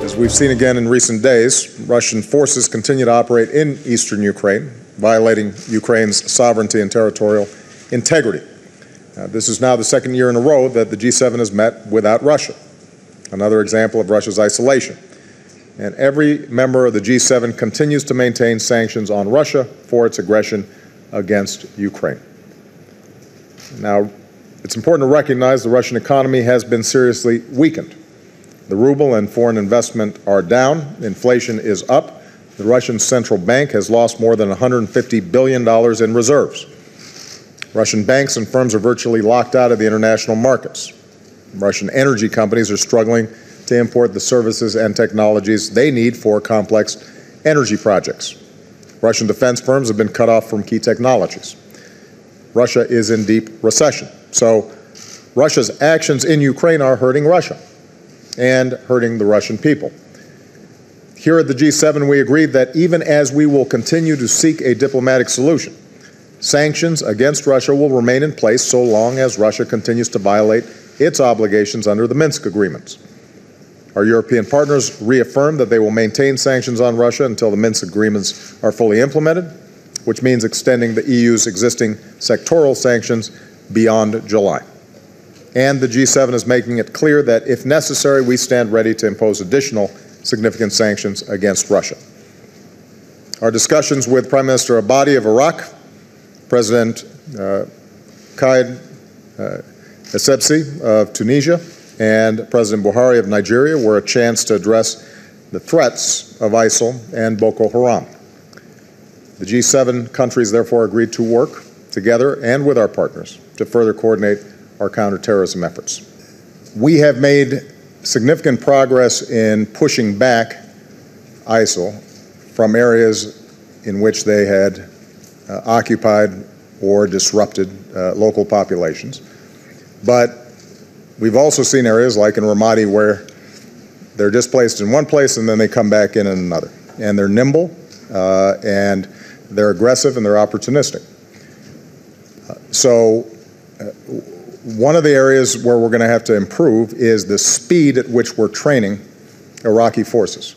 As we've seen again in recent days, Russian forces continue to operate in eastern Ukraine, violating Ukraine's sovereignty and territorial integrity. This is now the second year in a row that the G7 has met without Russia, another example of Russia's isolation. And every member of the G7 continues to maintain sanctions on Russia for its aggression against Ukraine. Now, it's important to recognize the Russian economy has been seriously weakened. The ruble and foreign investment are down. Inflation is up. The Russian central bank has lost more than $150 billion in reserves. Russian banks and firms are virtually locked out of the international markets. Russian energy companies are struggling to import the services and technologies they need for complex energy projects. Russian defense firms have been cut off from key technologies. Russia is in deep recession. So Russia's actions in Ukraine are hurting Russia and hurting the Russian people. Here at the G7, we agreed that even as we will continue to seek a diplomatic solution, sanctions against Russia will remain in place so long as Russia continues to violate its obligations under the Minsk agreements. Our European partners reaffirmed that they will maintain sanctions on Russia until the Minsk agreements are fully implemented, which means extending the EU's existing sectoral sanctions beyond July. And the G7 is making it clear that, if necessary, we stand ready to impose additional significant sanctions against Russia. Our discussions with Prime Minister Abadi of Iraq, President Khaled Essebsi of Tunisia, and President Buhari of Nigeria were a chance to address the threats of ISIL and Boko Haram. The G7 countries therefore agreed to work together and with our partners to further coordinate our counterterrorism efforts. We have made significant progress in pushing back ISIL from areas in which they had occupied or disrupted local populations. But we've also seen areas like in Ramadi where they're displaced in one place and then they come back in another. And they're nimble, and they're aggressive, and they're opportunistic. One of the areas where we're going to have to improve is the speed at which we're training Iraqi forces.